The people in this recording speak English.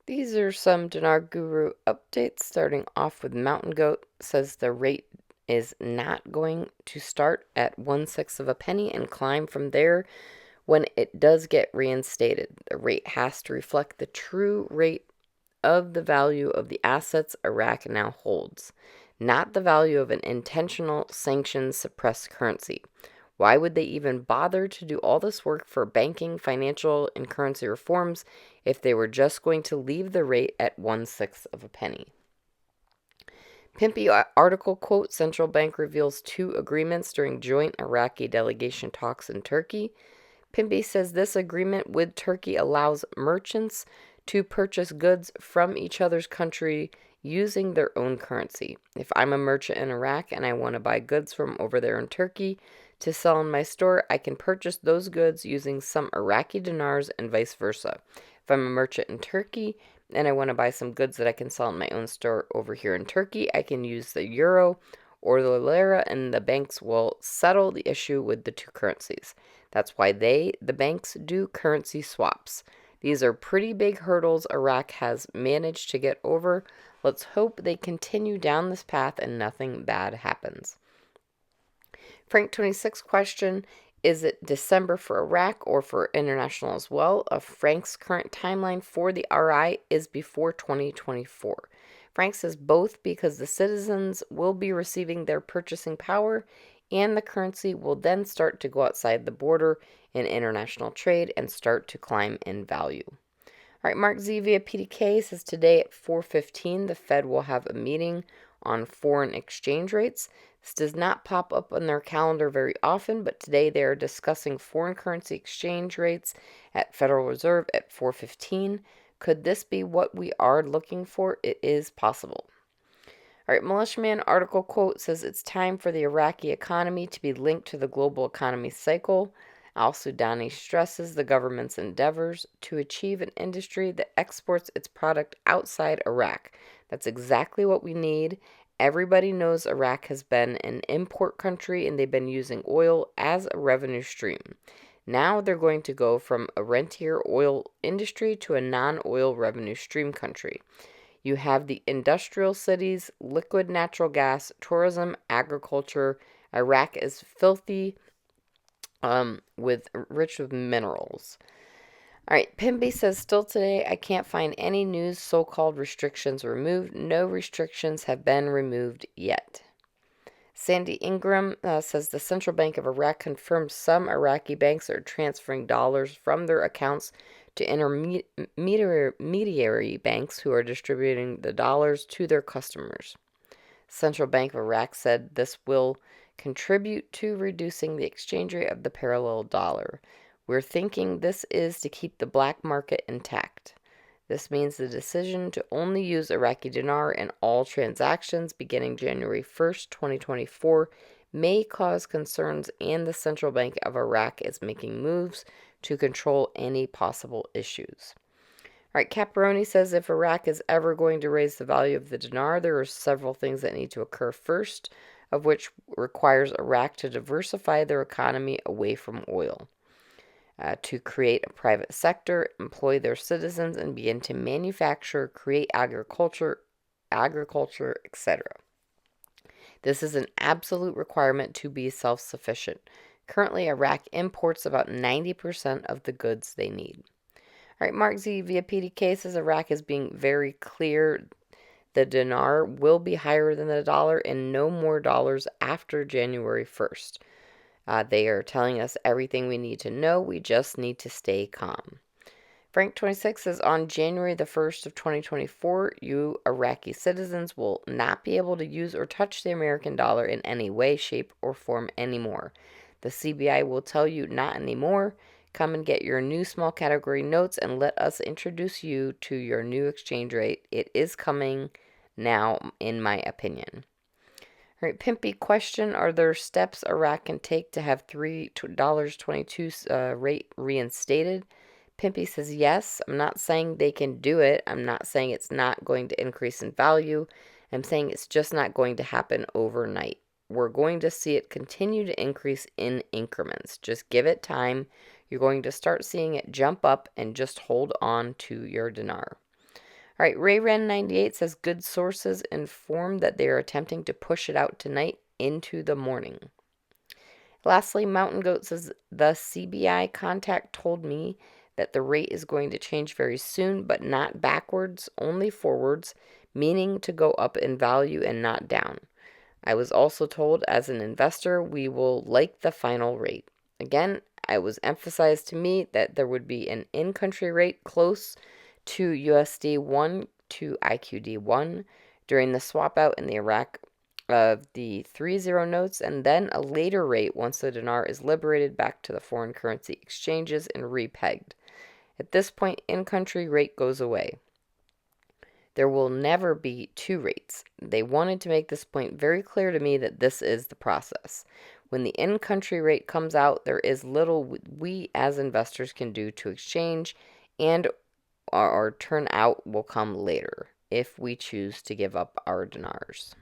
These are some Dinar Guru updates, starting off with Mountain Goat says the rate is not going to start at 1/6 of a penny and climb from there when it does get reinstated. The rate has to reflect the true rate of the value of the assets Iraq now holds, not the value of an intentional sanctioned suppressed currency. Why would they even bother to do all this work for banking, financial, and currency reforms if they were just going to leave the rate at 1/6 of a penny? Pimpy article quote Central Bank reveals two agreements during joint Iraqi delegation talks in Turkey. Pimpy says this agreement with Turkey allows merchants to purchase goods from each other's country using their own currency. If I'm a merchant in Iraq and I want to buy goods from over there in Turkey to sell in my store, I can purchase those goods using some Iraqi dinars and vice versa. If I'm a merchant in Turkey and I want to buy some goods that I can sell in my own store over here in Turkey, I can use the euro or the lira, and the banks will settle the issue with the two currencies. That's why the banks do currency swaps. These are pretty big hurdles Iraq has managed to get over. Let's hope they continue down this path and nothing bad happens. Frank 26 question, is it December for Iraq or for international as well? Frank's current timeline for the RI is before 2024. Frank says both because the citizens will be receiving their purchasing power and the currency will then start to go outside the border in international trade and start to climb in value. All right, Mark Z via PDK says today at 4:15 the Fed will have a meeting on foreign exchange rates. This does not pop up on their calendar very often, but today they are discussing foreign currency exchange rates at Federal Reserve at 4:15. Could this be what we are looking for? It is possible. All right, Militiaman article quote says it's time for the Iraqi economy to be linked to the global economy cycle. Al-Sudani stresses the government's endeavors to achieve an industry that exports its product outside Iraq. That's exactly what we need. Everybody knows Iraq has been an import country and they've been using oil as a revenue stream. Now they're going to go from a rentier oil industry to a non-oil revenue stream country. You have the industrial cities, liquid natural gas, tourism, agriculture. Iraq is filthy rich with minerals. All right, Pimby says, still today, I can't find any news so-called restrictions removed. No restrictions have been removed yet. Sandy Ingram says the Central Bank of Iraq confirmed some Iraqi banks are transferring dollars from their accounts to intermediary banks who are distributing the dollars to their customers. Central Bank of Iraq said this will contribute to reducing the exchange rate of the parallel dollar. We're thinking this is to keep the black market intact. This means the decision to only use Iraqi dinar in all transactions beginning January 1st, 2024 may cause concerns, and the Central Bank of Iraq is making moves to control any possible issues. All right, Caparoni says if Iraq is ever going to raise the value of the dinar, there are several things that need to occur first, of which requires Iraq to diversify their economy away from oil, to create a private sector, employ their citizens, and begin to manufacture, create agriculture, etc. This is an absolute requirement to be self-sufficient. Currently, Iraq imports about 90% of the goods they need. All right, Mark Z via PDK says Iraq is being very clear. The dinar will be higher than the dollar and no more dollars after January 1st. They are telling us everything we need to know. We just need to stay calm. Frank26 says on January the 1st of 2024, you Iraqi citizens will not be able to use or touch the American dollar in any way, shape, or form anymore. The CBI will tell you not anymore. Come and get your new small category notes and let us introduce you to your new exchange rate. It is coming now, in my opinion. All right, Pimpy question, are there steps Iraq can take to have $3.22 rate reinstated? Pimpy says yes. I'm not saying they can do it. I'm not saying it's not going to increase in value. I'm saying it's just not going to happen overnight. We're going to see it continue to increase in increments. Just give it time. You're going to start seeing it jump up, and just hold on to your dinar. All right, RayRen98 says good sources inform that they are attempting to push it out tonight into the morning. Lastly, Mountain Goat says the CBI contact told me that the rate is going to change very soon, but not backwards, only forwards, meaning to go up in value and not down. I was also told as an investor we will like the final rate. Again, it was emphasized to me that there would be an in-country rate close to USD 1 to IQD 1 during the swap out in the Iraq of the 30 notes, and then a later rate once the dinar is liberated back to the foreign currency exchanges and repegged. At this point, in-country rate goes away. There will never be two rates. They wanted to make this point very clear to me that this is the process. When the in-country rate comes out, there is little we as investors can do to exchange, and our turnout will come later if we choose to give up our dinars.